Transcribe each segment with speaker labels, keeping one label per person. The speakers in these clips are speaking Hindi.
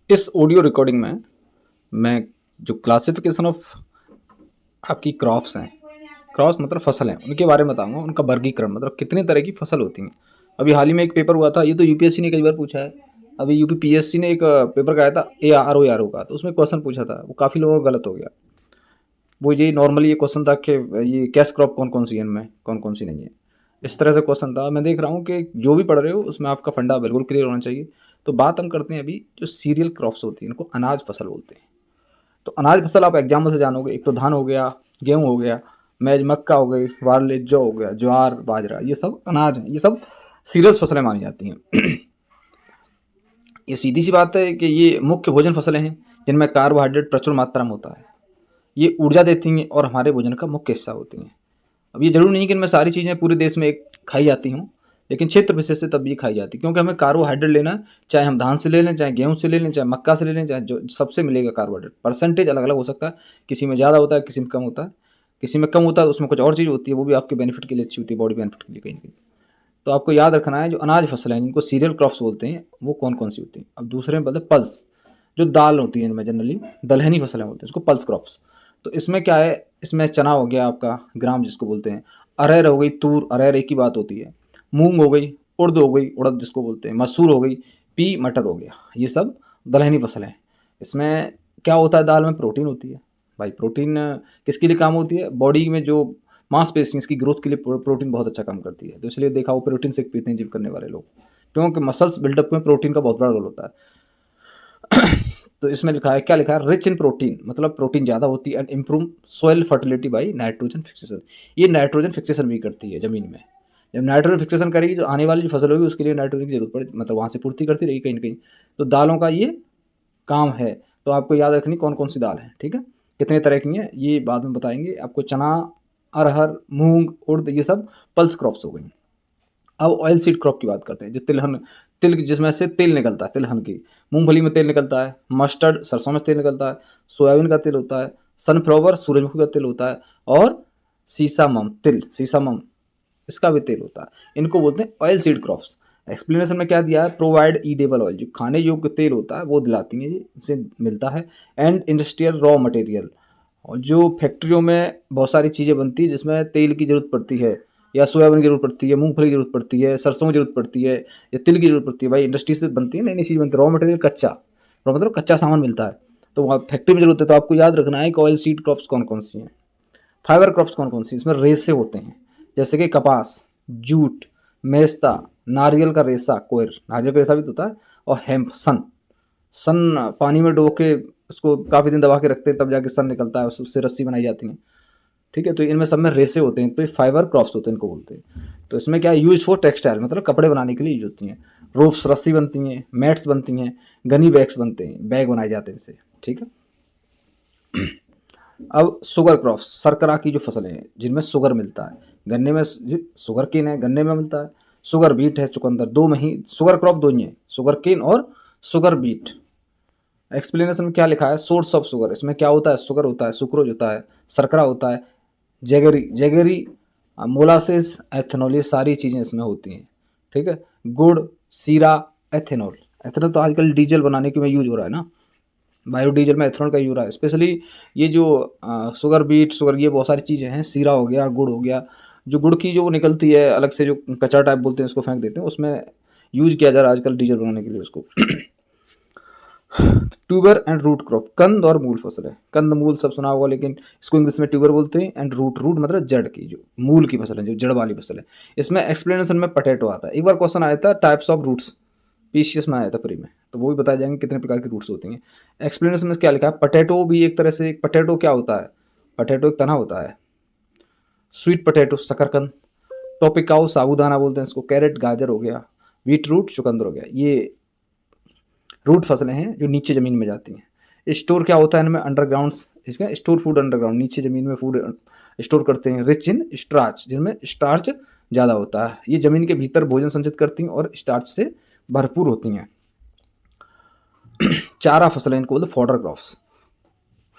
Speaker 1: इस ऑडियो रिकॉर्डिंग में मैं जो क्लासिफिकेशन ऑफ आपकी क्रॉप्स हैं, क्रॉप्स मतलब फसल हैं, उनके बारे में बताऊंगा। उनका वर्गीकरण मतलब कितने तरह की फसल होती हैं। अभी हाल ही में एक पेपर हुआ था, ये तो यूपीएससी ने कई बार पूछा है। अभी यूपी पीएससी ने एक पेपर कराया था ARO का, तो उसमें क्वेश्चन पूछा था, वो काफ़ी लोगों का गलत हो गया। वो ये नॉर्मली ये क्वेश्चन था कि ये कैश क्रॉप कौन कौन सी है, इनमें कौन कौन सी नहीं है, इस तरह से क्वेश्चन था। मैं देख रहा हूँ कि जो भी पढ़ रहे हो उसमें आपका फंडा बिल्कुल क्लियर होना चाहिए। तो बात हम करते हैं अभी जो सीरियल क्रॉप्स होती हैं, इनको अनाज फसल बोलते हैं। तो अनाज फसल आप एग्जाम्पल से जानोगे, एक तो धान हो गया, गेहूँ हो गया, मैज मक्का हो गई, बार्ले जौ हो गया, ज्वार बाजरा, ये सब अनाज हैं, ये सब सीरियल फसलें मानी जाती हैं। ये सीधी सी बात है कि ये मुख्य भोजन फसलें हैं जिनमें कार्बोहाइड्रेट प्रचुर मात्रा में होता है। ये ऊर्जा देती हैं और हमारे भोजन का मुख्य हिस्सा होती हैं। अब ये जरूरी नहीं कि इनमें सारी चीज़ें पूरे देश में एक खाई जाती हों, लेकिन क्षेत्र विशेष से तब भी खाई जाती है, क्योंकि हमें कार्बोहाइड्रेट लेना है। चाहे हम धान से ले लें, चाहे गेहूँ से ले लें, चाहे मक्का से ले लें, चाहे जो सबसे मिलेगा कार्बोहाइड्रेट। परसेंटेज अलग अलग हो सकता है, किसी में ज़्यादा होता है, किसी में कम होता है। किसी में कम होता है उसमें कुछ और चीज़ होती है, वो भी आपके बेनिफिट के लिए अच्छी होती है, बॉडी बेनिफिट के लिए कहीं ना कहीं। तो आपको याद रखना है जो अनाज फसलें हैं जिनको सीरियल क्रॉप्स बोलते हैं, वो कौन कौन सी होती हैं। अब दूसरे में बोलते हैं पल्स, जो दाल होती है इनमें जनरली दलहनी फसलें होती हैं, उसको पल्स क्रॉप्स। तो इसमें क्या है, इसमें चना हो गया आपका, ग्राम जिसको बोलते हैं, अरहर हो गई, तूर अरहर एक ही बात होती है, मूंग हो गई, उड़द हो गई, उड़द जिसको बोलते हैं, मसूर हो गई, पी मटर हो गया, ये सब दलहनी फसलें हैं। इसमें क्या होता है, दाल में प्रोटीन होती है। भाई प्रोटीन किसके लिए काम होती है, बॉडी में जो मांसपेशियों की ग्रोथ के लिए प्रोटीन बहुत अच्छा काम करती है। तो इसलिए देखा वो प्रोटीन शेक पीते हैं जिम करने वाले लोग, क्योंकि मसल्स बिल्डअप में प्रोटीन का बहुत बड़ा रोल होता है। तो इसमें लिखा है, क्या लिखा है, रिच इन प्रोटीन, मतलब प्रोटीन ज़्यादा होती है, and improve soil fertility by nitrogen fixation. ये नाइट्रोजन फिक्सेशन भी करती है ज़मीन में। जब नाइट्रोजन फिक्सेशन करेगी, जो आने वाली जो फसल होगी उसके लिए नाइट्रोजन की जरूरत पड़े, मतलब वहाँ से पूर्ति करती रहेगी कहीं ना कहीं। तो दालों का ये काम है। तो आपको याद रखनी कौन कौन सी दाल है, ठीक है। कितने तरह की हैं ये बाद में बताएंगे आपको। चना, अरहर, मूंग, उड़द, ये सब पल्स क्रॉप्स हो गई। अब ऑयल सीड क्रॉप की बात करते हैं, जो तिलहन, तिल जिसमें से तेल निकलता है, तिलहन की। मूंगफली में तेल निकलता है, मस्टर्ड सरसों में तेल निकलता है, सोयाबीन का तेल होता है, सनफ्लावर सूरजमुखी का तेल होता है, और सीसामम तिल, सीसामम इसका भी तेल होता है। इनको बोलते हैं ऑयल सीड क्रॉप्स। एक्सप्लेनेशन में क्या दिया है, प्रोवाइड ईडेबल ऑयल, जो खाने योग्य तेल होता है वो दिलाती है, ये इनसे मिलता है। एंड इंडस्ट्रियल रॉ मटेरियल, और जो फैक्ट्रियों में बहुत सारी चीज़ें बनती है जिसमें तेल की ज़रूरत पड़ती है, या सोयाबीन की ज़रूरत पड़ती है, मूंगफली की ज़रूरत पड़ती है, सरसों की ज़रूरत पड़ती है, या तिल की ज़रूरत पड़ती है। भाई इंडस्ट्री से बनती है, नई नई चीज़ बनती है, रॉ मटेरियल कच्चा, रॉ मतलब कच्चा सामान मिलता है। तो वहाँ फैक्ट्री में ज़रूरत है। तो आपको याद रखना है कि ऑयल सीड क्रॉप्स कौन कौन सी हैं। फाइबर क्रॉप्स कौन कौन सी, इसमें रेसे होते हैं, जैसे कि कपास, जूट, मेस्ता, नारियल का रेशा, कोयर नारियल का रेशा भी तो होता है, और हेम्प, सन। सन पानी में डुबो के उसको काफ़ी दिन दबा के रखते हैं, तब जाके सन निकलता है, उससे रस्सी बनाई जाती है, ठीक है। तो इनमें सब में रेसे होते हैं, तो ये फाइबर क्रॉप्स होते हैं, इनको बोलते हैं। तो इसमें क्या यूज फॉर टेक्सटाइल, मतलब कपड़े बनाने के लिए यूज होती हैं। रोप्स रस्सी बनती हैं, मैट्स बनती हैं, गनी बैग्स बनते हैं, बैग बनाए जाते हैं इनसे, ठीक है। अब शुगर क्रॉप्स, शर्करा की जो फसलें हैं जिनमें शुगर मिलता है, गन्ने में शुगर केन है, गन्ने में मिलता है। शुगर बीट है, चुकंदर, दो में ही शुगर क्रॉप दो ही है, शुगर केन और शुगर बीट। एक्सप्लेनेशन में क्या लिखा है, सोर्स ऑफ शुगर, इसमें क्या होता है, शुगर होता है, सुक्रोज होता है, शर्करा होता है, जेगरी जेगरी, मोलासेस, एथेनॉल, ये सारी चीज़ें इसमें होती हैं, ठीक है। गुड़, सीरा, एथेनॉल। एथेनॉल तो आजकल डीजल बनाने के में यूज हो रहा है ना, बायोडीजल में एथेनॉल का यूज हो रहा है स्पेशली। ये जो शुगर बीट, शुगर, ये बहुत सारी चीज़ें हैं, सीरा हो गया, गुड़ हो गया। जो गुड़ की जो निकलती है अलग से, जो कचरा टाइप बोलते हैं, उसको फेंक देते हैं, उसमें यूज किया जा रहा है आजकल डीजल बनाने के लिए उसको। ट्यूबर एंड रूट क्रॉप, कंद और मूल फसल है। कंद मूल सब सुना होगा, लेकिन इसको इंग्लिश में ट्यूबर बोलते हैं। एंड रूट, रूट मतलब जड़ की, जो मूल की फसल है, जो जड़ वाली फसल है। इसमें एक्सप्लेनेशन में पटेटो आता है। एक बार क्वेश्चन आया था टाइप्स ऑफ रूट्स, पीसीएस में आया था प्री में, तो वो भी बताए जाएंगे कितने प्रकार की रूट्स होती हैं। एक्सप्लेनेशन में क्या लिखा है, पटेटो भी एक तरह से, एक पटेटो क्या होता है, पटेटो एक तना होता है। स्वीट पटेटो शकरकंद, टोपिकाओ साबूदाना बोलते हैं इसको, कैरेट गाजर हो गया, बीट रूट चुकंदर हो गया, ये रूट फसलें हैं जो नीचे ज़मीन में जाती हैं। स्टोर क्या होता है इनमें, अंडरग्राउंड, इसका स्टोर फूड अंडरग्राउंड, नीचे ज़मीन में फूड स्टोर करते हैं। रिच इन स्टार्च, जिनमें स्टार्च ज़्यादा होता है, ये ज़मीन के भीतर भोजन संचित करती हैं और स्टार्च से भरपूर होती हैं। चारा फसलें इनको बोलते fodder crops,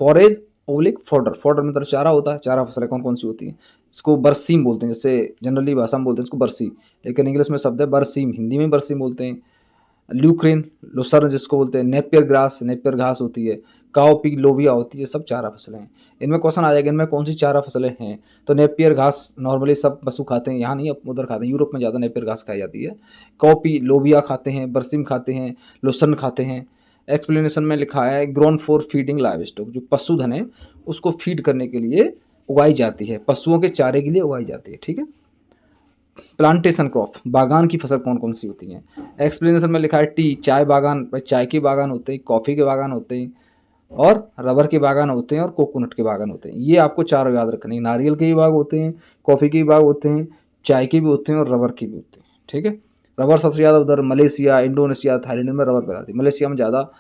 Speaker 1: forage oblique fodder, fodder मतलब चारा होता है। चारा फसलें कौन कौन सी होती हैं, इसको बरसीम बोलते हैं, जैसे जनरली भाषा में बोलते हैं इसको बरसी, लेकिन इंग्लिश में शब्द है बरसीम, हिंदी में बरसीम बोलते हैं। ल्यूक्रेन, लुसर्न जिसको बोलते हैं, नेपियर ग्रास, नेपियर घास होती है, काओपी, लोबिया होती है, सब चारा फसलें हैं। इनमें क्वेश्चन आ जाएगा इनमें कौन सी चारा फसलें हैं, तो नेपियर घास नॉर्मली सब पशु खाते हैं, यहाँ नहीं उधर खाते हैं, यूरोप में ज़्यादा नेपियर घास खाई जाती है। काओपी, लोबिया खाते हैं, बरसिम खाते हैं, लुसर्न खाते हैं। एक्सप्लेनेशन में लिखा है grown for feeding live stock, जो पशुधन है उसको फीड करने के लिए उगाई जाती है, पशुओं के चारे के लिए उगाई जाती है। ठीक है। प्लांटेशन क्रॉप, बागान की फसल कौन कौन सी होती हैं। एक्सप्लेनेशन में लिखा है टी, चाय बागान, भाई चाय के बागान होते हैं, कॉफ़ी के बागान होते हैं, और रबर के बागान होते हैं, और कोकोनट के बागान होते हैं। ये आपको चारों याद रखने हैं। नारियल के भी बाग होते हैं, कॉफ़ी के भी बाग होते हैं, चाय के भी होते हैं, और रबर के भी होते हैं। ठीक है। रबर सबसे ज़्यादा उधर मलेशिया, इंडोनेशिया, थाईलैंड में रबर पैदा होती है। मलेशिया में ज़्यादा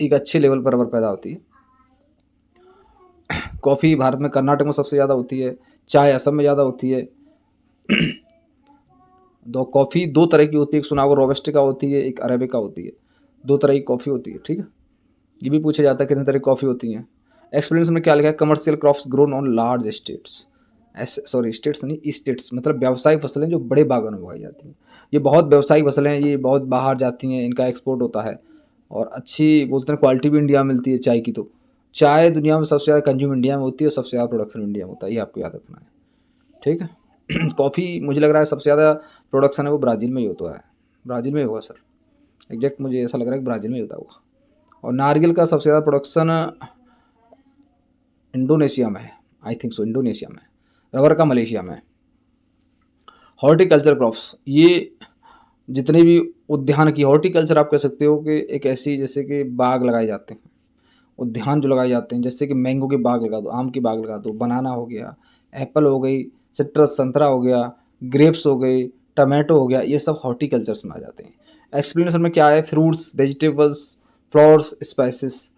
Speaker 1: एक अच्छे लेवल पर रबर पैदा होती है। कॉफ़ी भारत में कर्नाटक में सबसे ज़्यादा होती है, चाय असम में ज़्यादा होती है। कॉफ़ी दो तरह की होती है, एक सुना होगा रोबस्टिका होती है, एक अरेबिका होती है, दो तरह की कॉफ़ी होती है। ठीक है। ये भी पूछा जाता है कितने तरह की कॉफ़ी होती हैं। एक्सपीरियंस में क्या लिखा है, commercial crops grown on large states, states नहीं, स्टेट्स मतलब व्यावसायिक फसलें जो बड़े बागान में उगाई जाती हैं। ये बहुत व्यावसायिक फसलें हैं, ये बहुत बाहर जाती हैं, इनका एक्सपोर्ट होता है, और अच्छी बोलते हैं क्वालिटी भी इंडिया में मिलती है चाय की। तो चाय दुनिया में सबसे ज़्यादा कंज्यूम इंडिया में होती है, और सबसे ज़्यादा प्रोडक्शन इंडिया में होता है, ये आपको याद रखना है। ठीक है। कॉफ़ी मुझे लग रहा है सबसे ज़्यादा प्रोडक्शन है वो ब्राज़ील में ही होता है, ब्राज़ील में ही होगा सर, एग्जैक्ट मुझे ऐसा लग रहा है कि ब्राज़ील में ही होता होगा। और नारियल का सबसे ज़्यादा प्रोडक्शन इंडोनेशिया में है, आई थिंक सो, इंडोनेशिया में। रबर का मलेशिया में। हॉर्टिकल्चर क्रॉप्स, ये जितने भी उद्यान की, हॉर्टिकल्चर आप कह सकते हो कि एक ऐसी जैसे कि बाग लगाए जाते हैं, उद्यान जो लगाए जाते हैं, जैसे कि मैंगो के बाग लगा दो, आम की बाग लगा दो, बनाना हो गया, एप्पल हो गई, सिट्रस संतरा हो गया, ग्रेप्स हो गई, टमाटो हो गया, ये सब हॉर्टिकल्चर्स में आ जाते हैं। एक्सप्लेनेशन में क्या है, फ्रूट्स, वेजिटेबल्स, फ्लावर्स, स्पाइसेस।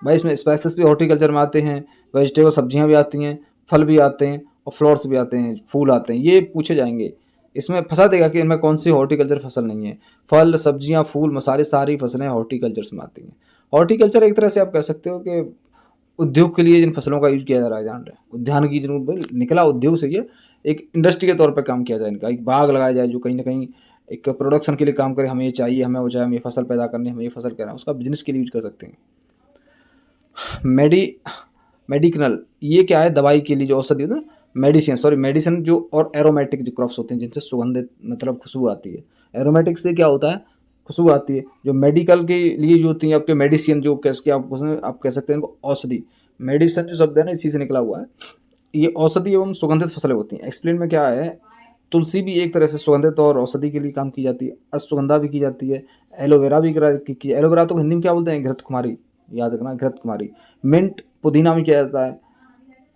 Speaker 1: भाई इसमें स्पाइसेस भी हॉर्टिकल्चर में आते हैं, वेजिटेबल सब्जियां भी आती हैं, फल भी आते हैं, और फ्लावर्स भी आते हैं, फूल आते हैं। ये पूछे जाएंगे, इसमें फंसा देगा कि इनमें कौन सी हॉर्टिकल्चर फसल नहीं है। फल, सब्जियां, फूल, मसाले, सारी फसलें हॉर्टिकल्चर में आती हैं। हॉर्टिकल्चर एक तरह से आप कह सकते हो कि उद्योग के लिए जिन फसलों का यूज किया जा रहा है, जान रहे हैं, उद्यान की जरूरत निकला उद्योग से, ये एक इंडस्ट्री के तौर पर काम किया जाए, इनका एक बाग लगाया जाए जो कहीं ना कहीं एक प्रोडक्शन के लिए काम करे, हमें ये चाहिए, हमें वो चाहिए, हमें ये फसल पैदा करनी है, हमें ये फसल करना है, उसका बिजनेस के लिए यूज कर सकते हैं। मेडिकल, ये क्या है, दवाई के लिए जो औषधि होती है ना, मेडिसिन जो, और एरोमेटिक जो क्रॉप्स होते हैं जिनसे सुगंधित मतलब खुशबू आती है। एरोमेटिक से क्या होता है, खुशबू आती है। जो मेडिकल के लिए जो होती है आपके मेडिसिन, जो कैसे आप कह सकते हैं इनको औषधि, मेडिसिन जो शब्द है ना इसी से निकला हुआ है। ये औषधि एवं सुगंधित फसलें होती हैं। एक्सप्लेन में क्या है, तुलसी भी एक तरह से सुगंधित और औषधि के लिए काम की जाती है, अश्वगंधा भी की जाती है, एलोवेरा भी एलोवेरा तो हिंदी में क्या बोलते हैं, घृत कुमारी, याद रखना, घृत कुमारी। मिंट, पुदीना भी किया जाता है।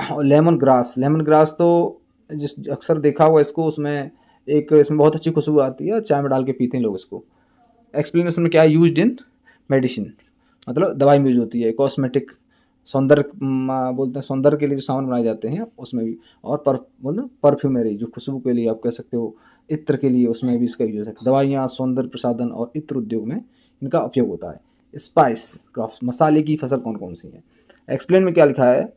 Speaker 1: और लेमन ग्रास तो जिस अक्सर देखा हुआ इसको, उसमें एक इसमें बहुत अच्छी खुशबू आती है, चाय में डाल के पीते हैं लोग इसको। एक्सप्लेनेशन में क्या है, यूज्ड इन मेडिसिन, मतलब दवाई में यूज होती है। कॉस्मेटिक, सौंदर्य बोलते हैं, सौंदर्य के लिए जो सामान बनाए जाते हैं उसमें भी। और बोलते हैं परफ्यूमरी, जो खुशबू के लिए आप कह सकते हो, इत्र के लिए, उसमें भी इसका यूज है। दवाइयाँ, सौंदर्य प्रसाधन और इत्र उद्योग में इनका उपयोग होता है। स्पाइस क्रॉप्स, मसाले की फसल कौन कौन सी है। एक्सप्लेन में क्या लिखा है,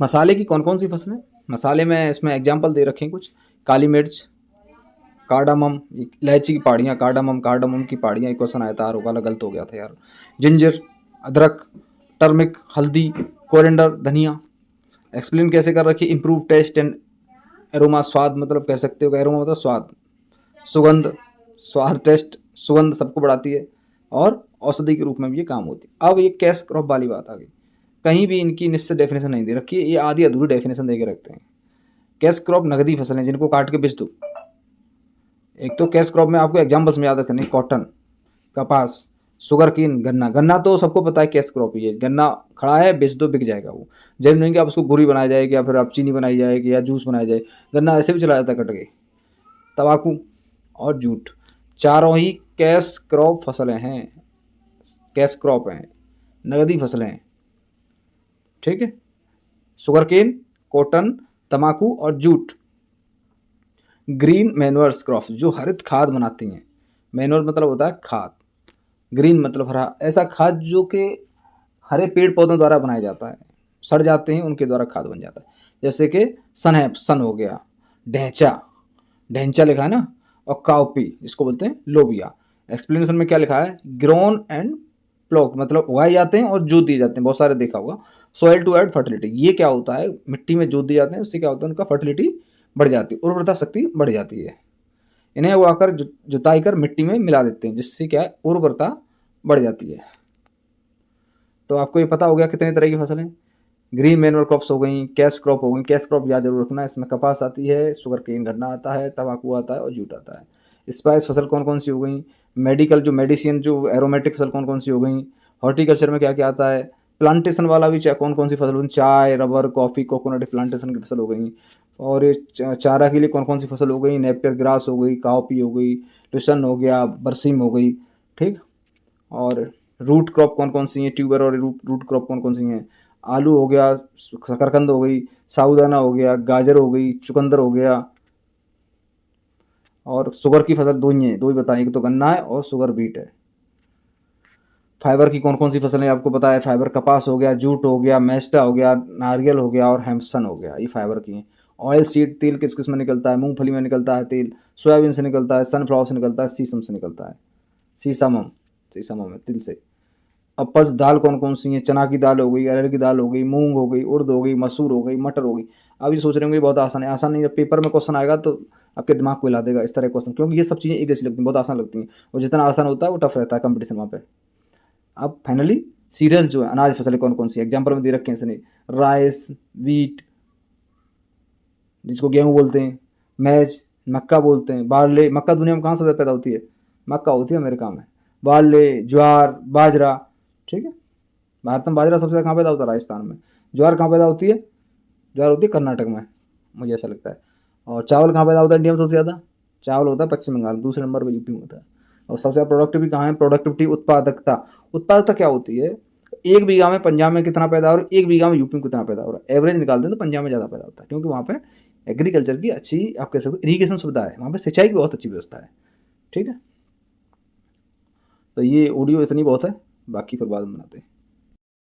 Speaker 1: मसाले की कौन कौन सी फसलें। मसाले में इसमें एग्जाम्पल दे रखे हैं कुछ, काली मिर्च, कार्डामम, इलायची की पहाड़ियाँ, कार्डामम की पहाड़ियाँ, एक क्वेश्चन आया था यार, वाला गलत हो गया था यार। जिंजर, अदरक, टर्मिक, हल्दी, कोरिएंडर, धनिया। एक्सप्लेन कैसे कर रखी, इम्प्रूव टेस्ट एंड एरोमा, स्वाद मतलब कह सकते हो, एरोमा मतलब स्वाद, सुगंध, स्वाद, टेस्ट, सुगंध सबको बढ़ाती है, और औषधि के रूप में भी ये काम होती है। अब ये कैश क्रॉप वाली बात आ गई, कहीं भी इनकी निश्चित डेफिनेशन नहीं दे रखी है, ये आधी अधूरी डेफिनेशन दे के रखते हैं। कैश क्रॉप नगदी फसलें जिनको काट के बेच दो। एक तो कैश क्रॉप में आपको एग्जाम्पल्स में याद रखने, कॉटन, कपास, शुगर केन, गन्ना। गन्ना तो सबको पता है कैश क्रॉप ही है, गन्ना खड़ा है, बेच दो, बिक जाएगा वो। जरूरी नहीं कि आप उसको गुरी बनाया जाएगी, या फिर आप चीनी बनाई जाएगी, या जूस बनाया जाए, गन्ना ऐसे भी चला जाता है कट के। तंबाकू और जूट, चारों ही कैश क्रॉप फसलें हैं, कैश क्रॉप हैं, नगदी फसलें हैं। ठीक है। शुगर केन, कॉटन, तंबाकू और जूट, ग्रीन मैन्योर्स क्रॉप्स, जो हरित खाद बनाती हैं। मैन्योर मतलब होता है खाद, ग्रीन मतलब हरा, ऐसा खाद जो कि हरे पेड़ पौधों द्वारा बनाया जाता है, सड़ जाते हैं उनके द्वारा खाद बन जाता है। जैसे कि सन है, सन हो गया, ढैंचा, ढैंचा लिखा है ना, और काउपी जिसको बोलते हैं लोबिया। एक्सप्लेनेशन में क्या लिखा है, ग्रोन एंड प्लॉट मतलब उगाए जाते हैं और जोत दिए जाते हैं, बहुत सारे देखा होगा। सॉइल टू ऐड फर्टिलिटी, ये क्या होता है, मिट्टी में जोत दिए जाते हैं, उससे क्या होता है, उनका फर्टिलिटी बढ़ जाती है, उर्वरता शक्ति बढ़ जाती है। इन्हें उगाकर जुताई कर मिट्टी में मिला देते हैं, जिससे क्या है, उर्वरता बढ़ जाती है। तो आपको ये पता हो गया कितने तरह की फसलें, ग्रीन मैनुअल क्रॉप्स हो गई, कैश क्रॉप हो गई। कैश क्रॉप याद जरूर रखना, इसमें कपास आती है, शुगर केन गन्ना आता है, तंबाकू आता है और जूट आता है। स्पाइस फसल कौन कौन सी हो गई, मेडिकल जो मेडिसिन जो एरोमेटिक फसल कौन कौन सी हो गई, हॉर्टिकल्चर में क्या क्या आता है, प्लांटेशन वाला भी कौन कौन सी फसल होगी, चाय, रबर, कॉफ़ी, कोकोनट प्लांटेशन की फसल हो गई। और ये चारा के लिए कौन कौन सी फसल हो गई, नेपियर ग्रास हो गई, काउपी हो गई, लुसन हो गया, बरसीम हो गई, ठीक। और रूट क्रॉप कौन कौन सी हैं, ट्यूबर और रूट क्रॉप कौन कौन सी हैं, आलू हो गया, शकरकंद हो गई, साबूदाना हो गया, गाजर हो गई, चुकंदर हो गया। और शुगर की फसल दो ही हैं, दो ही बताएं, एक तो गन्ना है और शुगर बीट है। फाइबर की कौन कौन सी फसलें आपको पता है, फाइबर कपास हो गया, जूट हो गया, मैस्टा हो गया, नारियल हो गया और हेम्पसन हो गया, ये फाइबर की हैं। ऑयल सीड, तेल किस किस में निकलता है, मूंगफली में निकलता है तेल, सोयाबीन से निकलता है, सनफ्लावर से निकलता है, सीसम से निकलता है, सीसमम, सीसमम है तिल से। अब पल्स दाल कौन कौन सी है, चना की दाल हो गई, अरहर की दाल हो गई, मूंग हो गई, उड़द हो गई, मसूर हो गई, मटर हो गई। अब ये सोच रहे होंगे बहुत आसान है, आसान नहीं, जब पेपर में क्वेश्चन आएगा तो आपके दिमाग को हिला देगा इस तरह क्वेश्चन, क्योंकि ये सब चीज़ें एक जैसी लगती हैं, बहुत आसान लगती हैं, और जितना आसान होता है वो टफ रहता है कंपटीशन वहाँ पे। अब फाइनली सीरियल जो है, अनाज फसलें कौन कौन सी एग्जाम्पल में दे रखे हैं इसने, राइस, वीट जिसको गेहूँ बोलते हैं, मैज मक्का बोलते हैं, बारले, मक्का दुनिया में कहाँ से पैदा होती है, मक्का होती है अमेरिका में, बारले, ज्वार, बाजरा, ठीक है। भारत में बाजरा सबसे ज़्यादा कहाँ पैदा होता है, राजस्थान में। ज्वार कहाँ पैदा होती है, ज्वार होती है कर्नाटक में, मुझे ऐसा लगता है। और चावल कहाँ पैदा होता है इंडिया में सबसे ज़्यादा, चावल होता है पश्चिम बंगाल, दूसरे नंबर पर यूपी में होता है। और सबसे ज़्यादा प्रोडक्टिविटी कहाँ है, प्रोडक्टिविटी उत्पादकता, उत्पादकता क्या होती है, एक बीघा में पंजाब में कितना पैदा हो रहा है, एक बीघा में यूपी में कितना पैदा हो रहा है, एवरेज निकालते हैं तो पंजाब में ज़्यादा पैदा होता है, क्योंकि वहाँ पे एग्रीकल्चर की अच्छी, आप कह सकते हो इरीगेशन सुविधा है, वहाँ पे सिंचाई की बहुत अच्छी व्यवस्था है, ठीक है। तो ये ऑडियो इतनी बहुत है, बाकी फिर बाद में बनाते हैं।